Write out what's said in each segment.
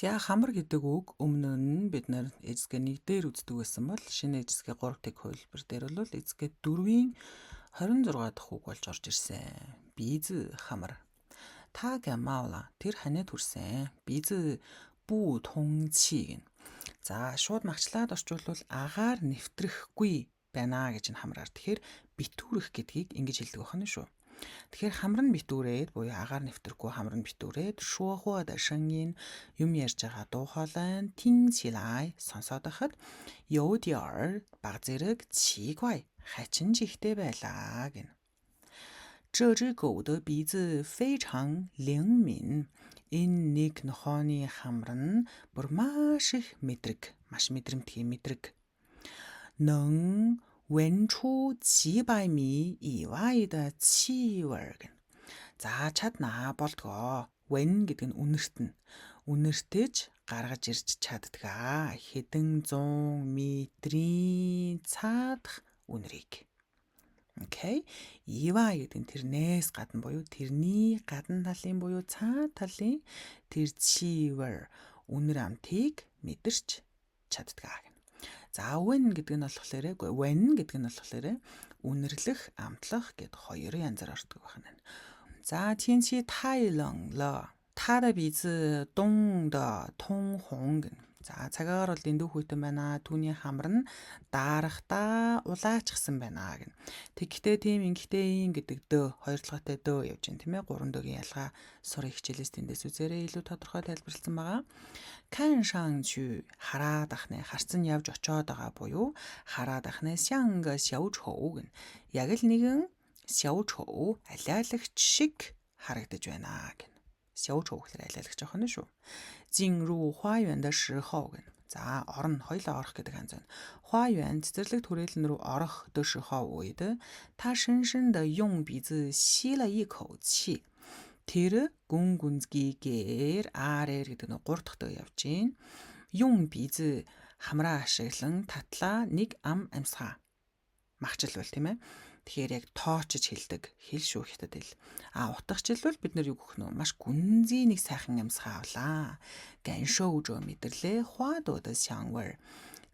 За хамар гэдэг үг өмнө нь бид нар эзэгээ нэг дээр үздэг байсан бол шинэ эзэгээ 3 дахь хувилбар дээр бол эзэгээ 4-ийн 26 дахь үг болж орж ирсэн. Биз хамар. Та гамаула тэр ханиад хүрсэн. Биз бүү тунчи гэн. За шууд магчлаад орчуулвал агаар нэвтрэхгүй байна гэж н хамраар. Тэгэхээр битүүрэх гэдгийг ингэж хэлдэг байна шүү. Тэгэхээр хамар нь битүүрээд буюу агаар нэвтрэхгүй хамар нь битүүрээд шуухуад шангин юм ярьж байгаа дуу хоолой тин чилай сонсоод байхад ёдиар баг зэрэг чигвай хачин жигтэй байлаа гэн. 这只狗的鼻子非常灵敏. Энэ нэг нохооны хамар нь бүр маш их мэдрэг, маш мэдрэмтгий мэдрэг. Нэн 闻出几百米以外的气味гэн. За чаднаа болдгоо. When гэдэг нь үнэртэн. Үнэртэж гаргаж ирж чаддгаа. Хэдэн 100 метрийн цаадах үнэрийг. Окей. Ива гэдэг нь тэрнээс гадна буюу тэрний гадна талын буюу цаад талын тэр чивэр үнэр амтыг мэдэрч чаддгаа. За when гэдэг нь болохоор үнэрлэх, амтлах гэд хоёр янзаар ордог байна. За 天气太冷了. 他的鼻子冻得通红. За цагаагаар бол дэндүү хүйтэн байна. Түүний хамар нь дарахтаа улаачсан байна гэн. Тэгхтээ тийм ингэхтээ ин гэдэг дөө хоёр талгаатай дөө явж байна тийм ээ. 3 дөөгийн ялгаа сурын хичээлээс тэндээс үзээрэй илүү тодорхой тайлбарласан байгаа. Кан шан чү хараад ахнаа харцан явж очоод байгаа буюу хараад ахнаа сянга сяучхоо гэн. Яг л нэгэн сяучхоо алиалагч шиг харагдаж байна гэн. Сяучхоо гэхээр алиалагч ах нь шүү. Жинру хуаюан да шихоо гэн. За орон хоёлоо орох гэдэг ханзан. Хуаюан цэцэрлэг түрээлэн рүү орох да шихоо үед та шиншин да юм биз сила и口气. Тэр гүн гүнзгийгээр аарэр гэдэг нь 3 дахь дөө явж гин. Юм биз хамраа ашиглан татлаа нэг ам амьсгаа. Махчилвал тийм ээ. Тэгэхээр яг тоочж хэлдэг хэл шүү хятад хэл. Утгахчилвал бид нар юу гэх нөө маш гүнзгий нэг сайхан амьсгаа авлаа. Ганшоужо мэдэрлээ хуадууд сянвэр.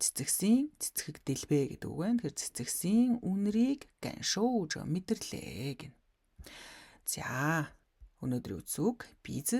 Цэцэг дэлбэ гэдэг үг байна. Тэгэхээр цэцэгсийн үнэрийг ганшоужо мэдэрлээ гэн. За өнөөдрийн үгс биз